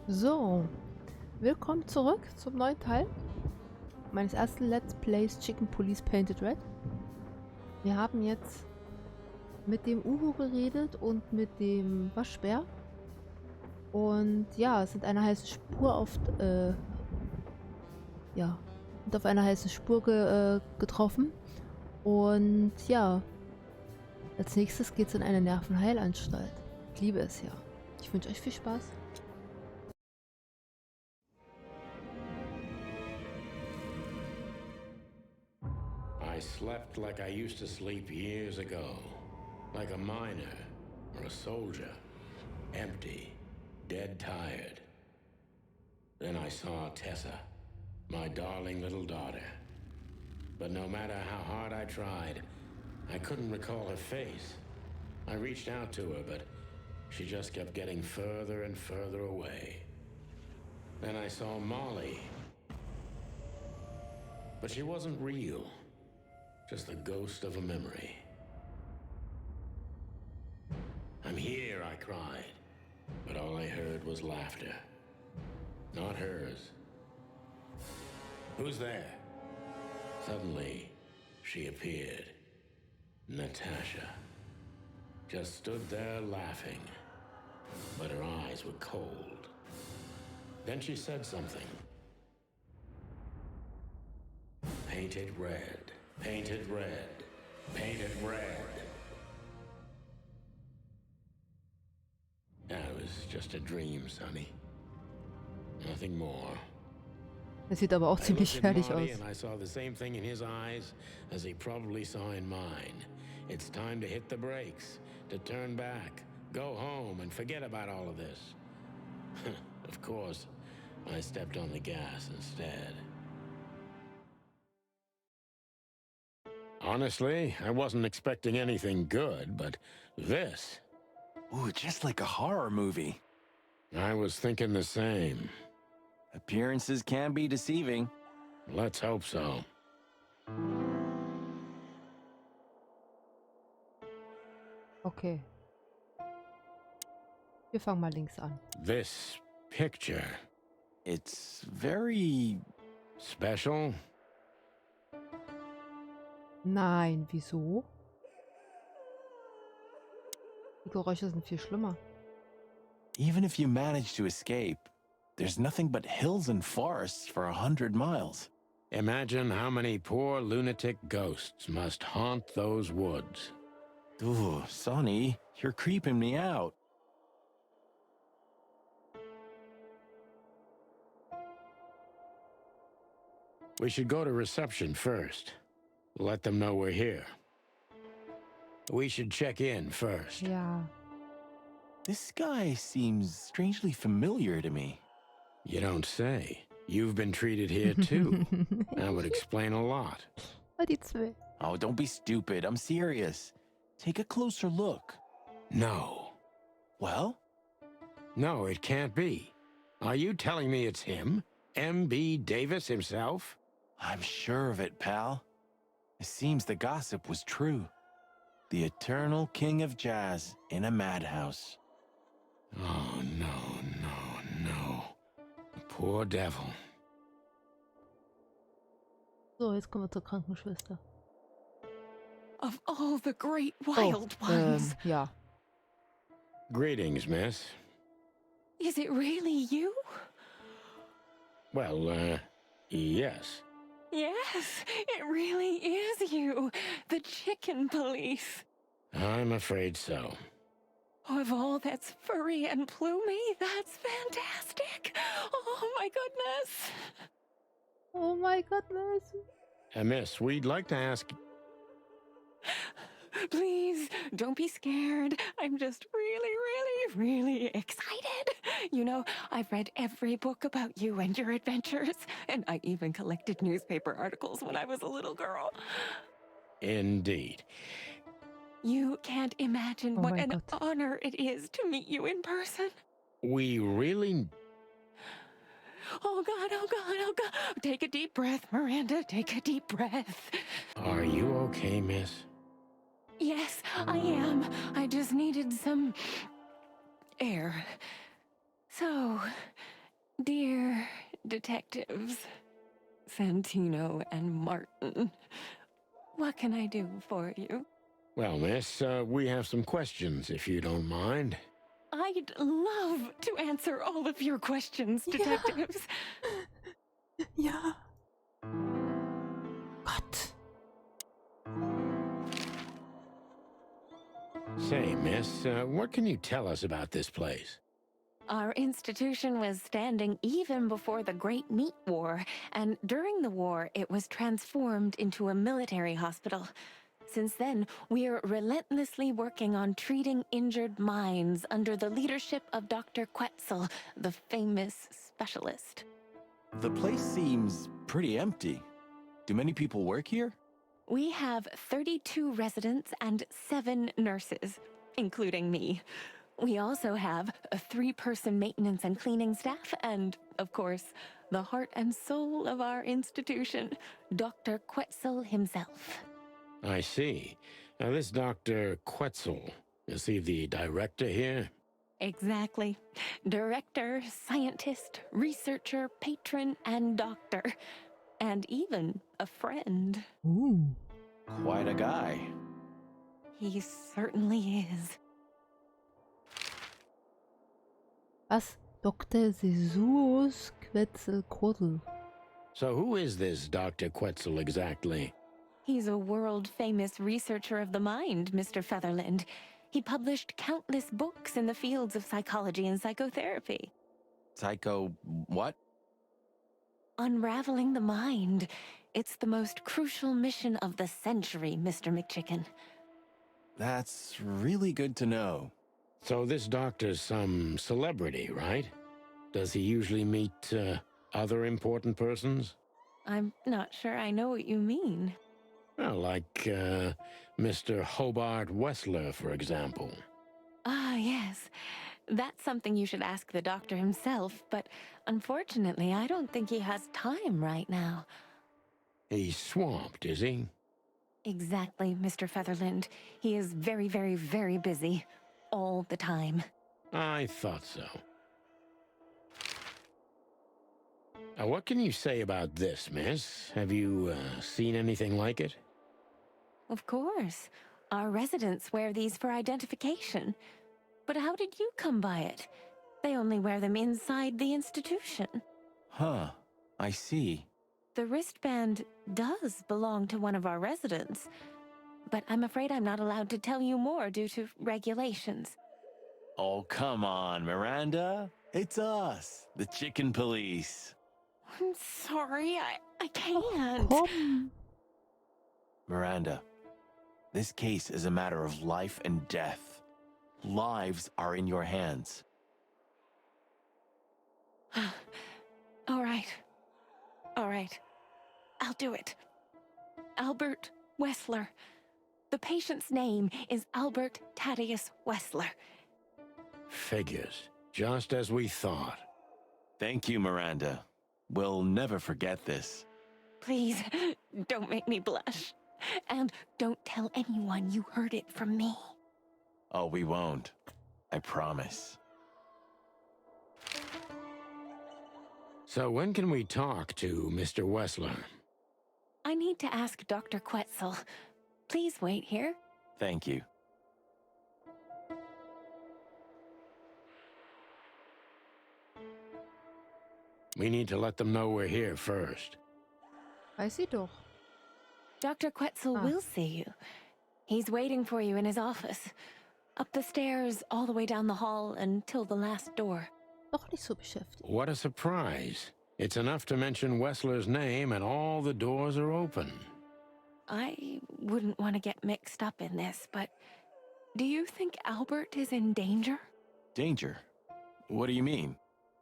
So, willkommen zurück zum neuen Teil meines ersten Let's Plays Chickenpolice Painted Red. Wir haben jetzt mit dem Uhu geredet und mit dem Waschbär. Und ja, sind einer heißen Spur auf einer heißen Spur getroffen. Und ja, als nächstes geht's in eine Nervenheilanstalt. Ich liebe es ja. Ich wünsche euch viel Spaß. I slept like I used to sleep years ago, like a miner or a soldier, empty, dead tired. Then I saw Tessa, my darling little daughter. But no matter how hard I tried, I couldn't recall her face. I reached out to her, but she just kept getting further and further away. Then I saw Molly, but she wasn't real. Just the ghost of a memory. I'm here, I cried, but all I heard was laughter. Not hers. Who's there? Suddenly, she appeared. Natasha. Just stood there laughing, but her eyes were cold. Then she said something. Painted red. Painted red. Painted red. That was just a dream, Sonny. Nothing more. Das sieht aber auch ziemlich fertig aus. And I saw the same thing in his eyes as he probably saw in mine. It's time to hit the brakes, to turn back, go home and forget about all of this. Of course, I stepped on the gas instead. Honestly, I wasn't expecting anything good, but this... Ooh, just like a horror movie. I was thinking the same. Appearances can be deceiving. Let's hope so. Okay. Wir fangen mal links an. This picture... It's very... special? Nein, wieso? Die Geräusche sind viel schlimmer. Even if you manage to escape, there's nothing but hills and forests for 100 miles. Imagine how many poor lunatic ghosts must haunt those woods. Ooh, Sonny, you're creeping me out. We should go to reception first. Let them know we're here. We should check in first. Ja. This guy seems strangely familiar to me. You don't say. You've been treated here too. That would explain a lot. Die zwei. Oh, don't be stupid. I'm serious. Take a closer look. No. Well? No, it can't be. Are you telling me it's him? M.B. Davis himself? I'm sure of it, pal. It seems the gossip was true. The eternal king of jazz in a madhouse. Oh, no, no, no. The poor devil. So, jetzt kommen wir zur Krankenschwester. Of all the great wild ones. Ja. Greetings, miss. Is it really you? Well, yes. Yes, it really is you. The chicken police. I'm afraid so. Of all that's furry and plumy, that's fantastic. Oh my goodness. Oh my goodness. Miss, we'd like to ask... Please, don't be scared. I'm just really excited. You know, I've read every book about you and your adventures, and I even collected newspaper articles when I was a little girl. Indeed. You can't imagine Oh what my an God. honor it is to meet you in person. We really... Oh God, oh God, oh God. Take a deep breath, Miranda. Take a deep breath. Are you okay, miss? Yes, I am. I just needed some air. So, Dear detectives, Santino and Martin, what can I do for you? Well, miss, we have some questions, if you don't mind. I'd love to answer all of your questions, detectives. Ja. Gott. Say, miss, what can you tell us about this place? Our institution was standing even before the Great Meat War, and during the war, it was transformed into a military hospital. Since then, we're relentlessly working on treating injured minds under the leadership of Dr. Quetzal, the famous specialist. The place seems pretty empty. Do many people work here? We have 32 residents and 7 nurses, including me. We also have a 3-person maintenance and cleaning staff, and, of course, the heart and soul of our institution, Dr. Quetzal himself. I see. Now, this Dr. Quetzal, is he the director here? Exactly. Director, scientist, researcher, patron, and doctor. And even a friend. Ooh. Quite a guy. He certainly is. Was? Dr. Jesus Quetzalcoatl. So who is this Dr. Quetzal exactly? He's a world-famous researcher of the mind, Mr. Featherland. He published countless books in the fields of psychology and psychotherapy. Psycho what? Unraveling the mind. It's the most crucial mission of the century, Mr. McChicken. That's really good to know. So this doctor's some celebrity, right? Does he usually meet other important persons? I'm not sure I know what you mean. Well, like Mr. Hobart Wessler, for example. Ah, yes. That's something you should ask the doctor himself, but unfortunately, I don't think he has time right now. He's swamped, is he? Exactly, Mr. Featherland. He is very, very, very busy. All the time. I thought so. What can you say about this, miss? Have you seen anything like it? Of course. Our residents wear these for identification. But how did you come by it? They only wear them inside the institution. Huh, I see. The wristband does belong to one of our residents, but I'm afraid I'm not allowed to tell you more due to regulations. Oh, come on, Miranda. It's us, the chicken police. I'm sorry, I can't. Komm. Miranda, this case is a matter of life and death. Lives are in your hands. All right. All right. I'll do it. Albert Wessler. The patient's name is Albert Thaddeus Wessler. Figures. Just as we thought. Thank you, Miranda. We'll never forget this. Please, don't make me blush. And don't tell anyone you heard it from me. Oh, we won't. I promise. So when can we talk to Mr. Wessler? I need to ask Dr. Quetzal. Please wait here. Thank you. We need to let them know we're here first. Weiß sie doch. Dr. Quetzal will see you. He's waiting for you in his office. Up the stairs, all the way down the hall, until the last door. Doch nicht so beschäftigt. What a surprise. It's enough to mention Wessler's name and all the doors are open. I wouldn't want to get mixed up in this, but do you think Albert is in danger? Danger? What do you mean?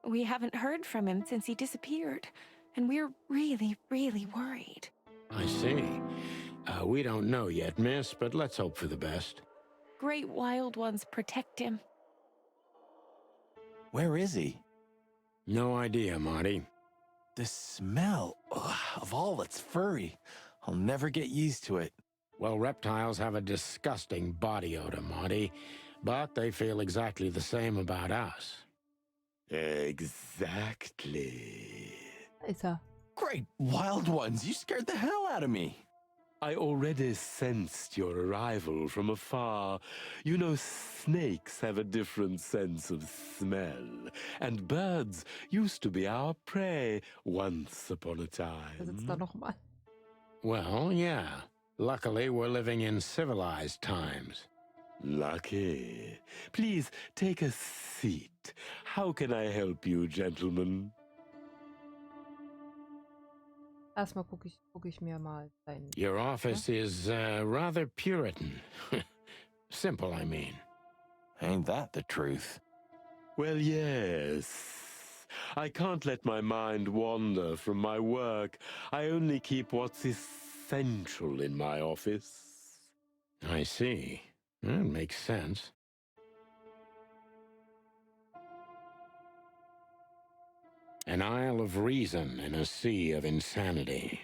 We haven't heard from him since he disappeared, and we're really, really worried. I see. We don't know yet, miss, but let's hope for the best. Great wild ones protect him. Where is he? No idea, Marty. The smell of all that's furry. I'll never get used to it. Well, reptiles have a disgusting body odor, Marty, but they feel exactly the same about us. Exactly. Da ist er. Great wild ones, you scared the hell out of me. I already sensed your arrival from afar. You know, snakes have a different sense of smell, and birds used to be our prey once upon a Da sitzt er time. nochmal. Well, yeah. Luckily, we're living in civilized times. Lucky. Please take a seat. How can I help you, gentlemen? Erstmal guck ich mir mal deinen. Your office is rather Puritan. Simple, I mean. Ain't that the truth? Well, yes. I can't let my mind wander from my work. I only keep what's essential in my office. I see. That makes sense. An isle of reason in a sea of insanity.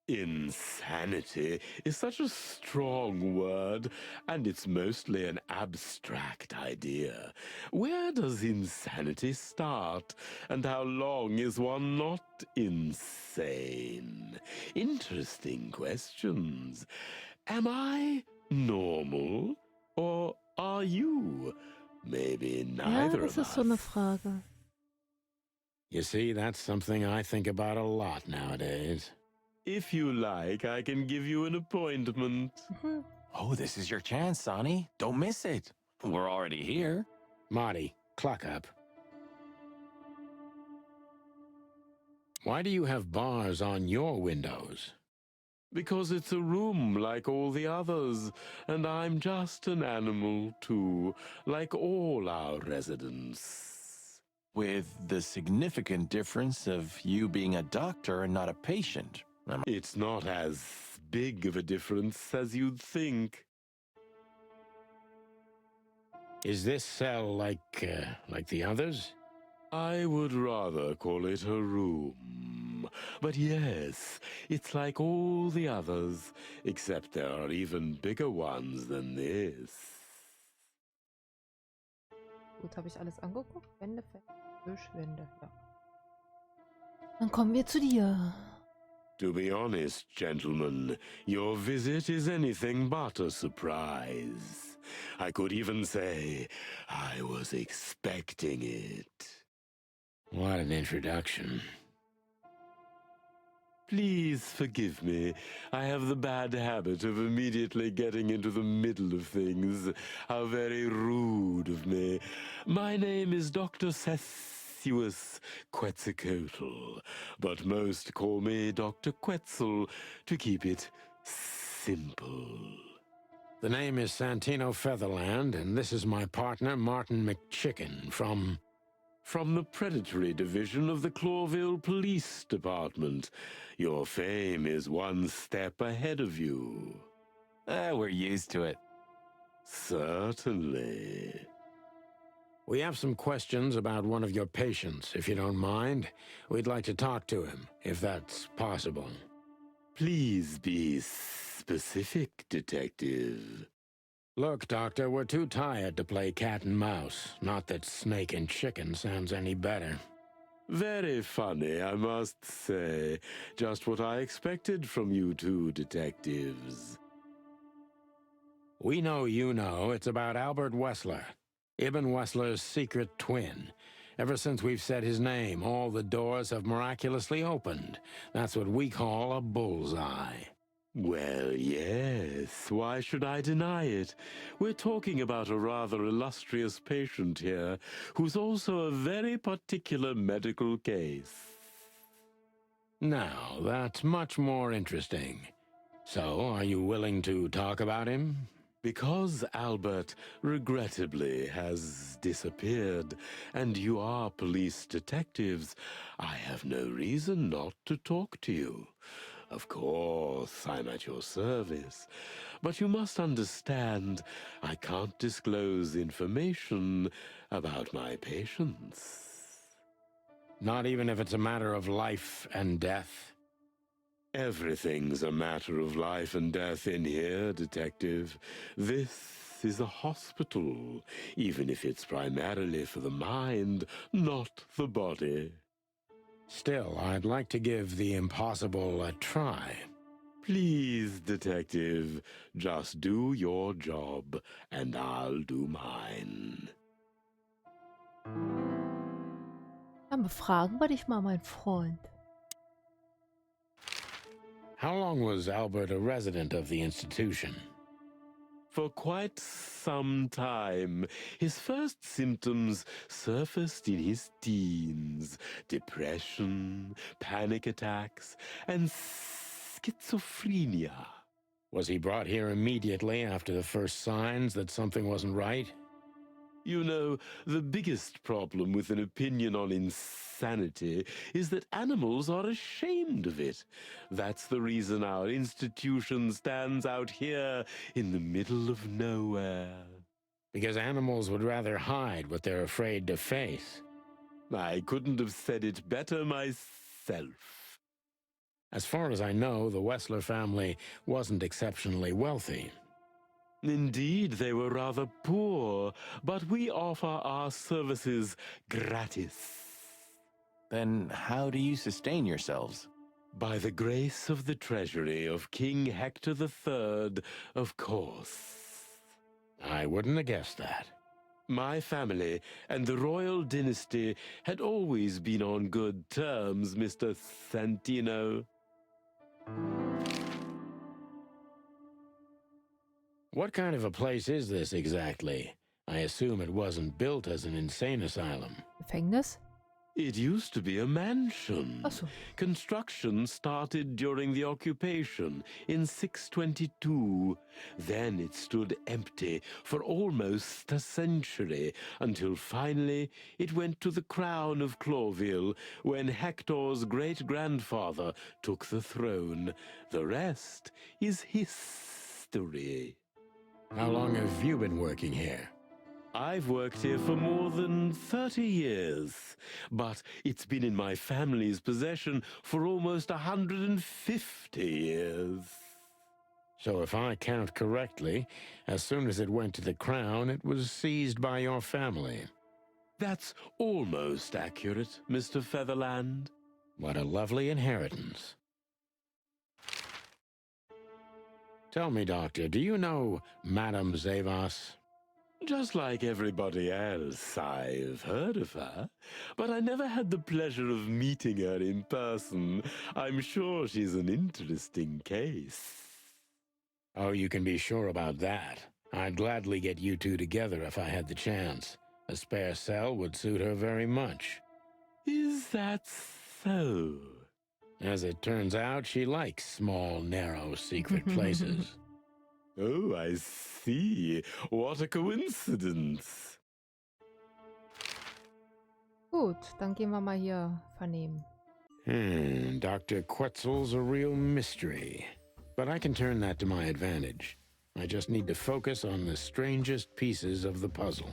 Insanity is such a strong word, and it's mostly an abstract idea. Where does insanity start, and how long is one not insane? Interesting questions. Am I normal, or are you? Maybe Ja, neither das of ist so eine us. Frage. You see, that's something I think about a lot nowadays. If you like, I can give you an appointment. Mhm. Oh, this is your chance, Sonny. Don't miss it. We're already here. Marty, cluck up. Why do you have bars on your windows? Because it's a room like all the others, and I'm just an animal too, like all our residents. With the significant difference of you being a doctor and not a patient. It's not as big of a difference as you'd think. Is this cell like the others? I would rather call it a room. But yes, it's like all the others, except there are even bigger ones than this. Gut, habe ich alles angeguckt? Wände, Wischwände, ja. Dann kommen wir zu dir. To be honest, gentlemen, your visit is anything but a surprise. I could even say I was expecting it. What an introduction. Please forgive me. I have the bad habit of immediately getting into the middle of things. How very rude of me. My name is Dr. Quetzalcoatl, but most call me Dr. Quetzal to keep it simple. The name is Santino Featherland, and this is my partner, Martin McChicken, from the predatory division of the Clawville Police Department. Your fame is one step ahead of you. We're used to it. Certainly. We have some questions about one of your patients, if you don't mind. We'd like to talk to him, if that's possible. Please be specific, detective. Look, Doctor, we're too tired to play cat and mouse. Not that snake and chicken sounds any better. Very funny, I must say. Just what I expected from you two detectives. We know you know it's about Albert Wessler, Ibn Wessler's secret twin. Ever since we've said his name, all the doors have miraculously opened. That's what we call a bullseye. Well, yes. Why should I deny it? We're talking about a rather illustrious patient here, who's also a very particular medical case. Now, that's much more interesting. So, are you willing to talk about him? Because Albert, regrettably, has disappeared, and you are police detectives, I have no reason not to talk to you. Of course, I'm at your service, but you must understand I can't disclose information about my patients. Not even if it's a matter of life and death? Everything's a matter of life and death in here, detective. This This is a hospital, even if it's primarily for the mind, not the body. Still, I'd like to give the impossible a try. Please, Detective, just do your job, and I'll do mine. Dann befragen wir dich mal, mein Freund. How long was Albert a resident of the institution? For quite some time, his first symptoms surfaced in his teens. Depression, panic attacks, and schizophrenia. Was he brought here immediately after the first signs that something wasn't right? You know, the biggest problem with an opinion on insanity is that animals are ashamed of it. That's the reason our institution stands out here in the middle of nowhere. Because animals would rather hide what they're afraid to face. I couldn't have said it better myself. As far as I know, the Wessler family wasn't exceptionally wealthy. Indeed, they were rather poor, but we offer our services gratis. Then how do you sustain yourselves? By the grace of the treasury of King Hector III, of course. I wouldn't have guessed that. My family and the royal dynasty had always been on good terms, Mr. Santino. What kind of a place is this exactly? I assume it wasn't built as an insane asylum. Gefängnis? It used to be a mansion. Ach so. Construction started during the occupation in 622. Then it stood empty for almost a century, until finally it went to the crown of Cloville when Hector's great-grandfather took the throne. The rest is history. How long have you been working here? I've worked here for more than 30 years, but it's been in my family's possession for almost 150 years. So if I count correctly, as soon as it went to the crown, it was seized by your family. That's almost accurate, Mr. Featherland. What a lovely inheritance. Tell me, Doctor, do you know Madame Zavas? Just like everybody else, I've heard of her, but I never had the pleasure of meeting her in person. I'm sure she's an interesting case. Oh, you can be sure about that. I'd gladly get you two together if I had the chance. A spare cell would suit her very much. Is that so? As it turns out, she likes small, narrow, secret places. Oh, I see. What a coincidence. Gut, dann gehen wir mal hier vernehmen. Dr. Quetzal's a real mystery. But I can turn that to my advantage. I just need to focus on the strangest pieces of the puzzle.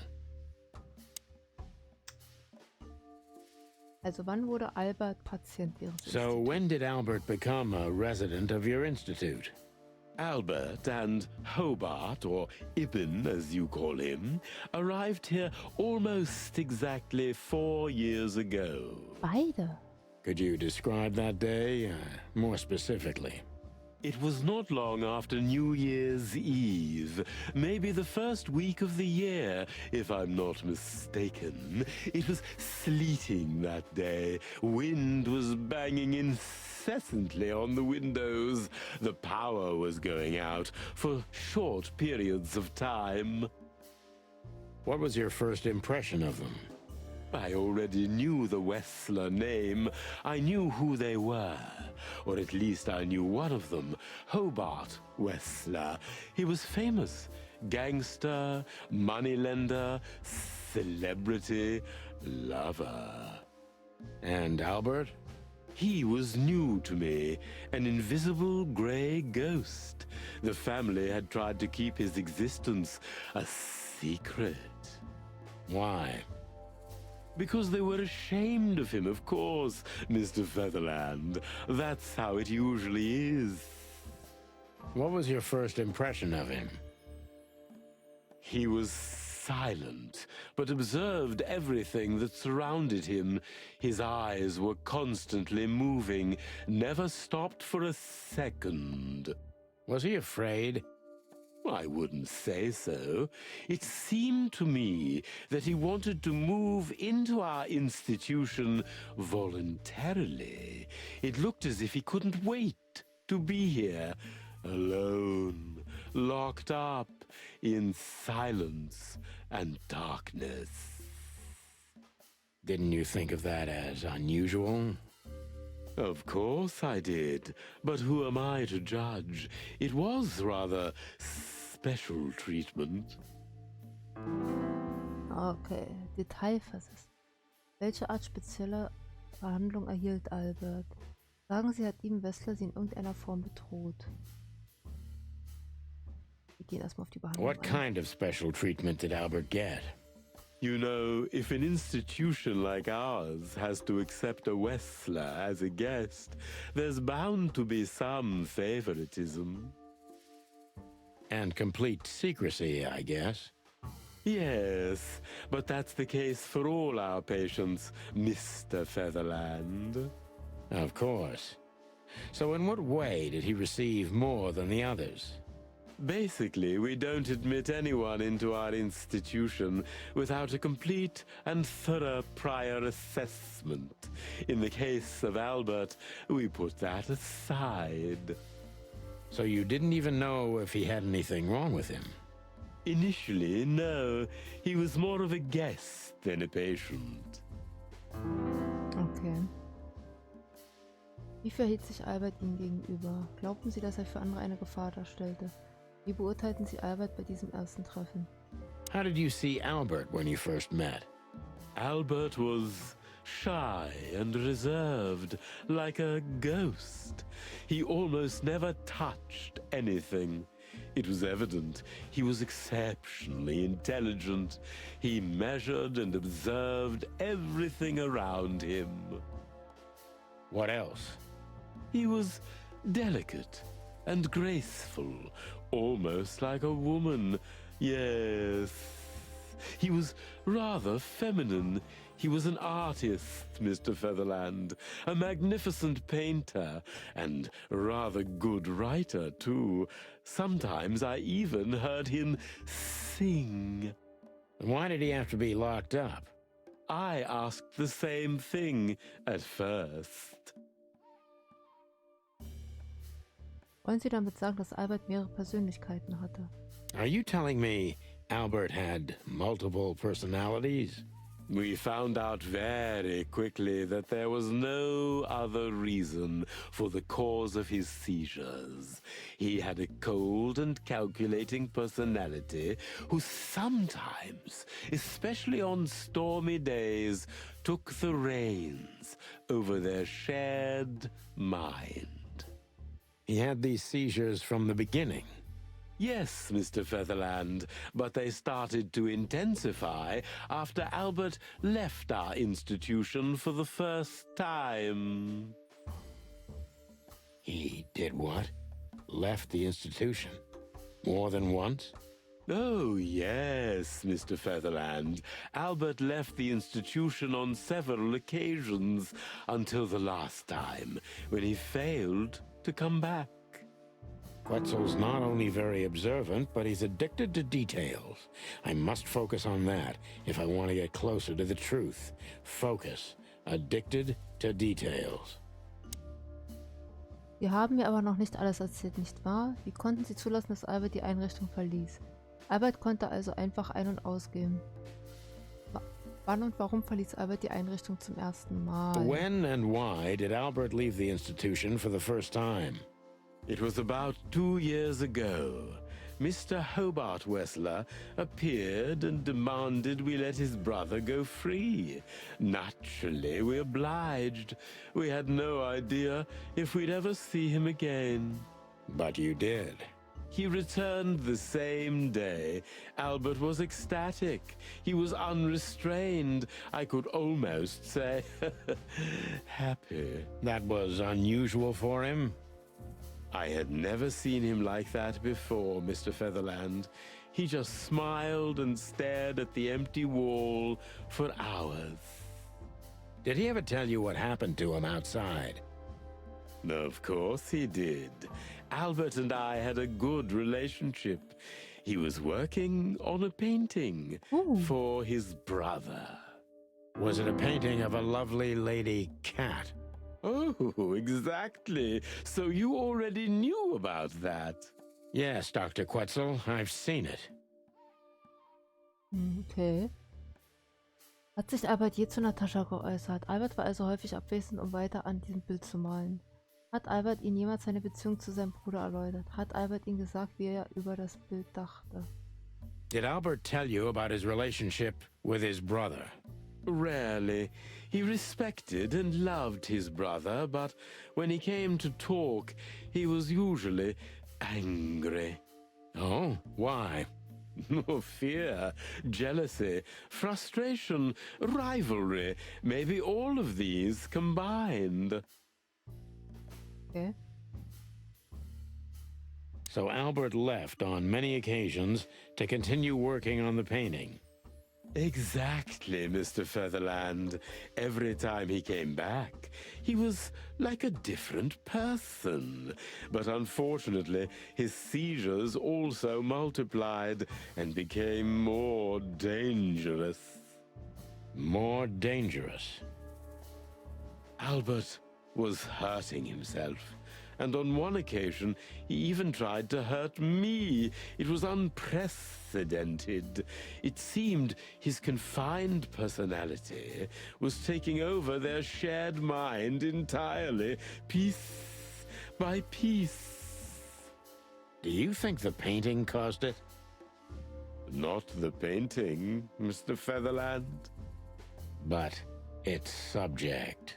Also wann wurde Albert Patient Ihres So when did Albert become a resident of your institute? Albert and Hobart, or Ibn as you call him, arrived here almost exactly 4 years ago. Beide? Could you describe that day more specifically? It was not long after New Year's Eve, maybe the first week of the year, if I'm not mistaken. It was sleeting that day. Wind was banging incessantly on the windows. The power was going out for short periods of time. What was your first impression of them? I already knew the Wessler name. I knew who they were. Or at least I knew one of them, Hobart Wessler. He was famous. Gangster, moneylender, celebrity, lover. And Albert? He was new to me, an invisible gray ghost. The family had tried to keep his existence a secret. Why? Because they were ashamed of him, of course, Mr. Featherland. That's how it usually is. What was your first impression of him? He was silent, but observed everything that surrounded him. His eyes were constantly moving, never stopped for a second. Was he afraid? I wouldn't say so. It seemed to me that he wanted to move into our institution voluntarily. It looked as if he couldn't wait to be here, alone, locked up in silence and darkness. Didn't you think of that as unusual? Of course I did, but who am I to judge? It was rather special treatment. Okay, Detailverses. Welche Art spezieller Behandlung erhielt Albert? Sagen Sie, hat ihm Wessler sie in irgendeiner Form bedroht? Wir gehen erstmal auf die Behandlung What ein. kind of special treatment did Albert get? You know, if an institution like ours has to accept a Wessler as a guest, there's bound to be some favoritism. And complete secrecy, I guess. Yes, but that's the case for all our patients, Mr. Featherland. Of course. So in what way did he receive more than the others? Basically, we don't admit anyone into our institution without a complete and thorough prior assessment. In the case of Albert, we put that aside. So you didn't even know if he had anything wrong with him? Initially, no. He was more of a guest than a patient. Okay. Wie verhielt sich Albert Ihnen gegenüber? Glaubten Sie, dass er für andere eine Gefahr darstellte? Wie beurteilten Sie Albert bei diesem ersten Treffen? How did you see Albert when you first met? Albert was shy and reserved, like a ghost. He almost never touched anything. It was evident he was exceptionally intelligent. He measured and observed everything around him. What else? He was delicate and graceful, almost like a woman. Yes, he was rather feminine. He was an artist, Mr. Featherland, a magnificent painter, and rather good writer, too. Sometimes I even heard him sing. Why did he have to be locked up? I asked the same thing at first. Wollen Sie damit sagen, dass Albert mehrere Persönlichkeiten hatte? Are you telling me Albert had multiple personalities? We found out very quickly that there was no other reason for the cause of his seizures. He had a cold and calculating personality who sometimes, especially on stormy days, took the reins over their shared mind. He had these seizures from the beginning. Yes, Mr. Featherland, but they started to intensify after Albert left our institution for the first time. He did what? Left the institution? More than once? Oh, yes, Mr. Featherland. Albert left the institution on several occasions until the last time, when he failed to come back. Quetzal's not only very observant, but he's addicted to details. I must focus on that if I want to get closer to the truth. Focus. Addicted to details. Sie haben mir aber noch nicht alles erzählt, nicht wahr? Wie konnten Sie zulassen, dass Albert die Einrichtung verließ? Albert konnte also einfach ein- und ausgehen. Wann und warum verließ Albert die Einrichtung zum ersten Mal? When and why did Albert leave the institution for the first time? It was about 2 years ago. Mr. Hobart Wessler appeared and demanded we let his brother go free. Naturally, we obliged. We had no idea if we'd ever see him again. But you did. He returned the same day. Albert was ecstatic. He was unrestrained. I could almost say happy. That was unusual for him? I had never seen him like that before, Mr. Featherland. He just smiled and stared at the empty wall for hours. Did he ever tell you what happened to him outside? Of course he did. Albert and I had a good relationship. He was working on a painting for his brother. Was it a painting of a lovely lady cat? Oh, exactly. So you already knew about that. Yes, Dr. Quetzal, I've seen it. Okay. Hat sich Albert je zu Natascha geäußert? Albert war also häufig abwesend, um weiter an diesem Bild zu malen. Hat Albert ihn jemals seine Beziehung zu seinem Bruder erläutert? Hat Albert ihm gesagt, wie er über das Bild dachte? Did Albert tell you about his relationship with his brother? Rarely. He respected and loved his brother, but when he came to talk, he was usually angry. Oh, why? No, fear, jealousy, frustration, rivalry, maybe all of these combined. Okay. So Albert left on many occasions to continue working on the painting. Exactly, Mr. Featherland. Every time he came back, he was like a different person. But unfortunately, his seizures also multiplied and became more dangerous. More dangerous? Albert was hurting himself. And on one occasion, he even tried to hurt me. It was unprecedented. It seemed his confined personality was taking over their shared mind entirely, piece by piece. Do you think the painting caused it? Not the painting, Mr. Featherland. But its subject.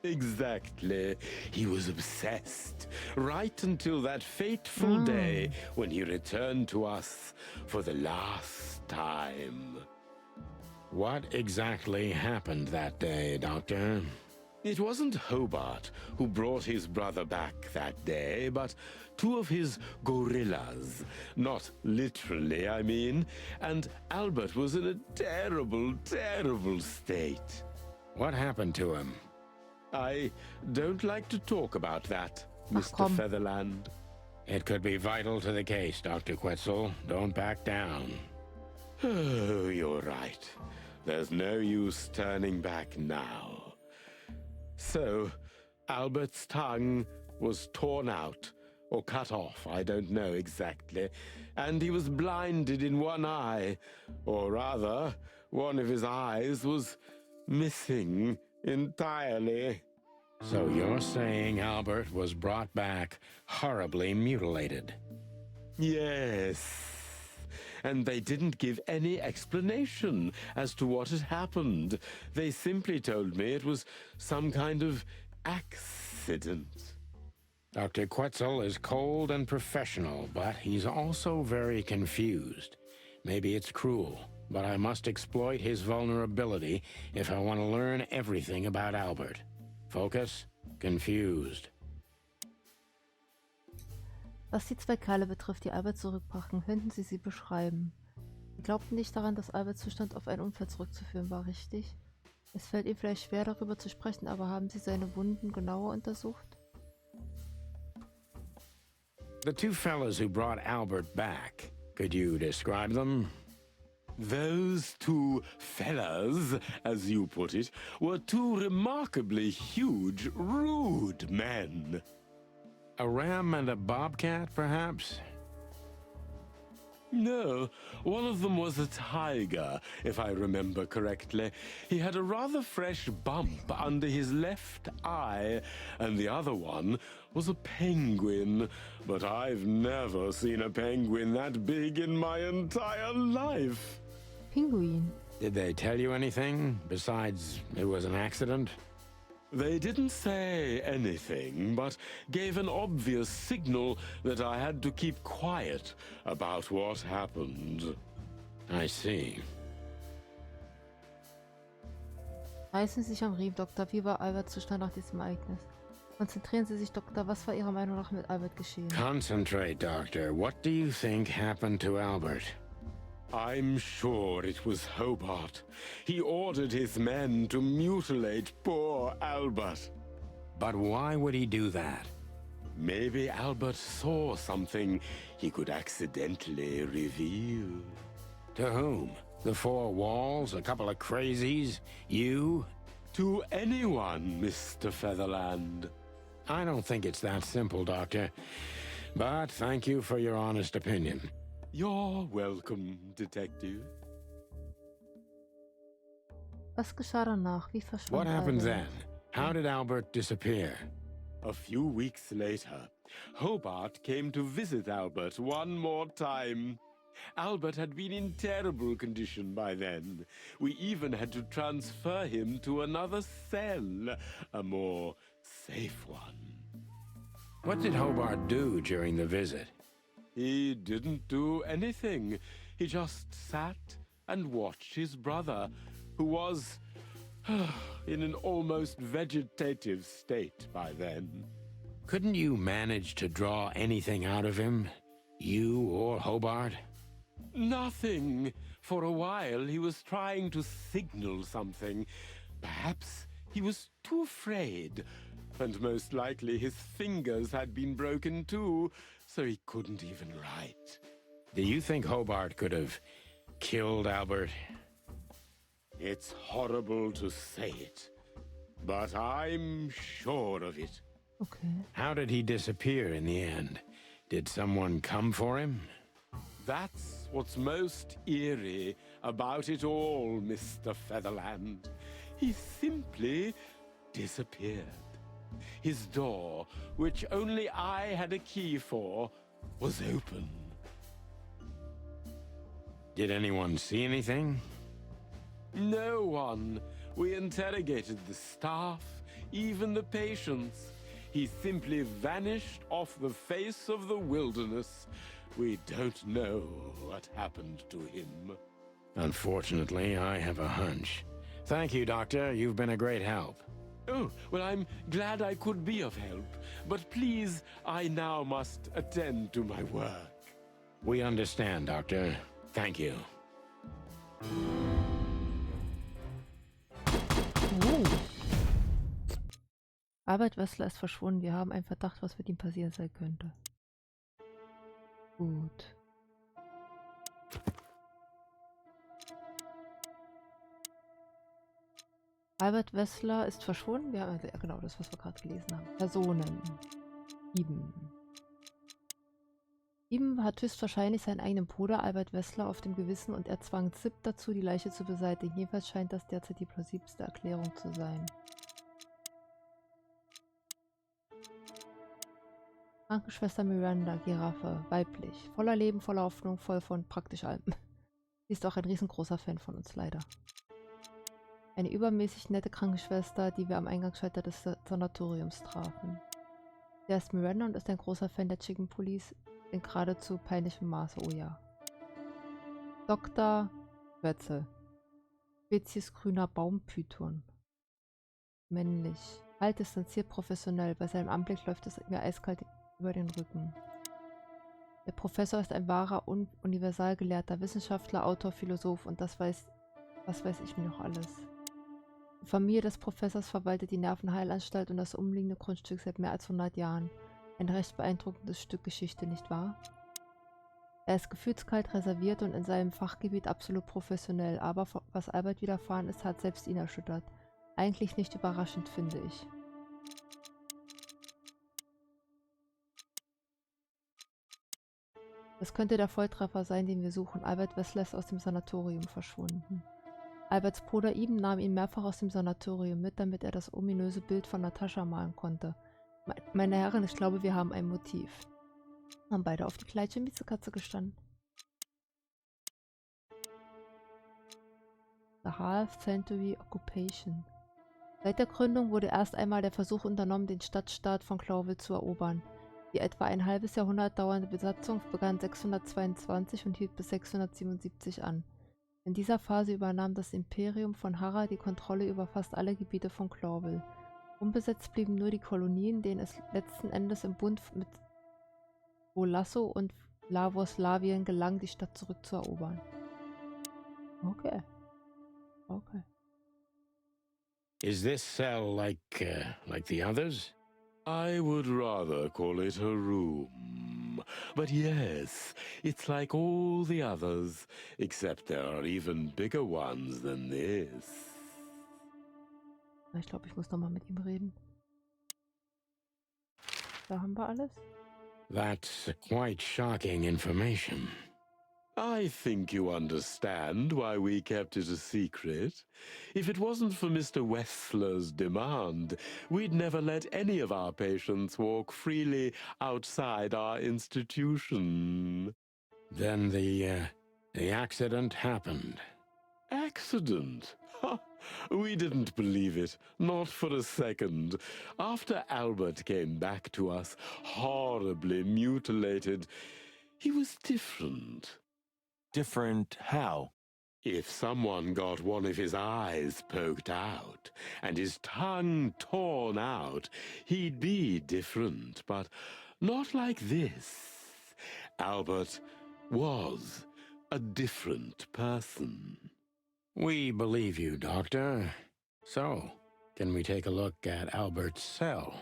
Exactly. He was obsessed, right until that fateful day when he returned to us for the last time. What exactly happened that day, Doctor? It wasn't Hobart who brought his brother back that day, but two of his gorillas. Not literally, I mean. And Albert was in a terrible, terrible state. What happened to him? I don't like to talk about that, Mr. Featherland. It could be vital to the case, Dr. Quetzal. Don't back down. Oh, you're right. There's no use turning back now. So, Albert's tongue was torn out, or cut off, I don't know exactly, and he was blinded in one eye, or rather, one of his eyes was missing entirely. So you're saying Albert was brought back horribly mutilated? Yes. And they didn't give any explanation as to what had happened. They simply told me it was some kind of accident. Dr. Quetzal is cold and professional, but he's also very confused. Maybe it's cruel, but I must exploit his vulnerability if I want to learn everything about Albert. Focus, confused. Was die zwei Kerle betrifft, die Albert zurückbrachten, könnten Sie sie beschreiben? Sie glaubten nicht daran, dass Alberts Zustand auf einen Unfall zurückzuführen war, richtig? Es fällt Ihnen vielleicht schwer, darüber zu sprechen, aber haben Sie seine Wunden genauer untersucht? The two fellas who brought Albert back, could you describe them? Those two fellas, as you put it, were two remarkably huge, rude men. A ram and a bobcat, perhaps? No, one of them was a tiger, if I remember correctly. He had a rather fresh bump under his left eye, and the other one was a penguin. But I've never seen a penguin that big in my entire life. Pinguin. Did they tell you anything besides it was an accident? They didn't say anything, but gave an obvious signal that I had to keep quiet about what happened. I see. Reißen Sie sich am Riemen, Doktor. Wie war Alberts Zustand nach diesem Ereignis? Konzentrieren Sie sich, Doktor. Was war Ihrer Meinung nach mit Albert geschehen? Concentrate, Doctor. What do you think happened to Albert? I'm sure it was Hobart. He ordered his men to mutilate poor Albert. But why would he do that? Maybe Albert saw something he could accidentally reveal. To whom? The four walls? A couple of crazies? You? To anyone, Mr. Featherland. I don't think it's that simple, Doctor. But thank you for your honest opinion. You're welcome, Detective. Was geschah danach? Wie verschwand What happened Albert? then? How did Albert disappear? A few weeks later, Hobart came to visit Albert one more time. Albert had been in terrible condition by then. We even had to transfer him to another cell, a more safe one. What did Hobart do during the visit? He didn't do anything. He just sat and watched his brother, who was in an almost vegetative state by then. Couldn't you manage to draw anything out of him? You or Hobart? Nothing. For a while, he was trying to signal something. Perhaps he was too afraid. And most likely his fingers had been broken too, so he couldn't even write. Do you think Hobart could have killed Albert? It's horrible to say it, but I'm sure of it. Okay. How did he disappear in the end? Did someone come for him? That's what's most eerie about it all, Mr. Featherland. He simply disappeared. His door, which only I had a key for, was open. Did anyone see anything? No one. We interrogated the staff, even the patients. He simply vanished off the face of the wilderness. We don't know what happened to him. Unfortunately, I have a hunch. Thank you, Doctor. You've been a great help. Oh, well, I'm glad I could be of help. But please, I now must attend to my work. We understand, Doctor. Thank you. Albert Wessler ist verschwunden. Wir haben einen Verdacht, was mit ihm passiert sein könnte. Gut. Albert Wessler ist verschwunden. Wir haben, ja, genau das, was wir gerade gelesen haben. Personen. Iben. Iben hat höchstwahrscheinlich seinen eigenen Bruder Albert Wessler auf dem Gewissen und er zwang Zip dazu, die Leiche zu beseitigen. Jedenfalls scheint das derzeit die plausibelste Erklärung zu sein. Krankenschwester Miranda, Giraffe, weiblich. Voller Leben, voller Hoffnung, voll von praktisch allem. Sie ist auch ein riesengroßer Fan von uns, leider. Eine übermäßig nette Krankenschwester, die wir am Eingangsschalter des Sanatoriums trafen. Sie heißt Miranda und ist ein großer Fan der Chickenpolice in geradezu peinlichem Maße, oh ja. Dr. Wetzel. Spezies grüner Baumpython. Männlich. Alt, distanziert, professionell. Bei seinem Anblick läuft es mir eiskalt über den Rücken. Der Professor ist ein wahrer, universalgelehrter Wissenschaftler, Autor, Philosoph und was weiß ich noch alles. Die Familie des Professors verwaltet die Nervenheilanstalt und das umliegende Grundstück seit mehr als 100 Jahren. Ein recht beeindruckendes Stück Geschichte, nicht wahr? Er ist gefühlskalt, reserviert und in seinem Fachgebiet absolut professionell, aber was Albert widerfahren ist, hat selbst ihn erschüttert. Eigentlich nicht überraschend, finde ich. Das könnte der Volltreffer sein, den wir suchen. Albert Wessler ist aus dem Sanatorium verschwunden. Alberts Bruder Iben nahm ihn mehrfach aus dem Sanatorium mit, damit er das ominöse Bild von Natascha malen konnte. Meine Herren, ich glaube, wir haben ein Motiv. Haben beide auf die gleiche Miezekatze gestanden. The Half-Century Occupation. Seit der Gründung wurde erst einmal der Versuch unternommen, den Stadtstaat von Clowville zu erobern. Die etwa ein halbes Jahrhundert dauernde Besatzung begann 622 und hielt bis 677 an. In dieser Phase übernahm das Imperium von Harra die Kontrolle über fast alle Gebiete von Clowville. Unbesetzt blieben nur die Kolonien, denen es letzten Endes im Bund mit Volasso und Lavoslavien gelang, die Stadt zurückzuerobern. Okay. Okay. Is this cell like the others? I would rather call it a room. But yes, it's like all the others, except there are even bigger ones than this. Ich glaube, ich muss nochmal mit ihm reden. Da haben wir alles. That's quite shocking information. I think you understand why we kept it a secret. If it wasn't for Mr. Wessler's demand, we'd never let any of our patients walk freely outside our institution. Then the accident happened. Accident? Ha! We didn't believe it, not for a second. After Albert came back to us, horribly mutilated, he was different. Different how? If someone got one of his eyes poked out and his tongue torn out, he'd be different, but not like this. Albert was a different person. We believe you, Doctor. So, can we take a look at Albert's cell?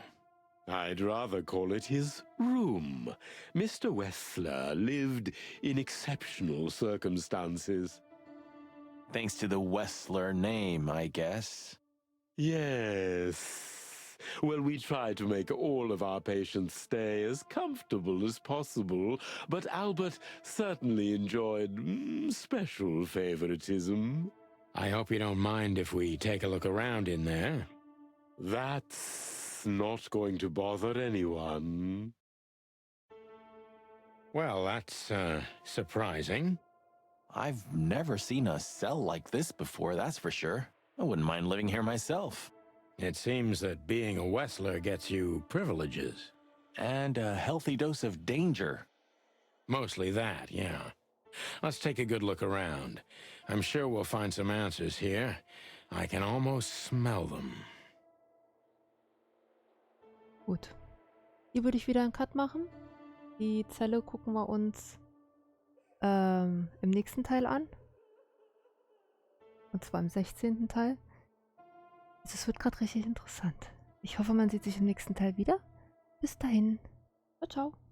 I'd rather call it his room. Mr. Wessler lived in exceptional circumstances. Thanks to the Wessler name, I guess. Yes. Well, we try to make all of our patients stay as comfortable as possible, but Albert certainly enjoyed special favoritism. I hope you don't mind if we take a look around in there. That's not going to bother anyone. Well, that's surprising. I've never seen a cell like this before, that's for sure. I wouldn't mind living here myself. It seems that being a Wessler gets you privileges. And a healthy dose of danger. Mostly that, yeah. Let's take a good look around. I'm sure we'll find some answers here. I can almost smell them. Gut. Hier würde ich wieder einen Cut machen. Die Zelle gucken wir uns im nächsten Teil an. Und zwar im 16. Teil. Es wird gerade richtig interessant. Ich hoffe, man sieht sich im nächsten Teil wieder. Bis dahin. Ciao, ciao.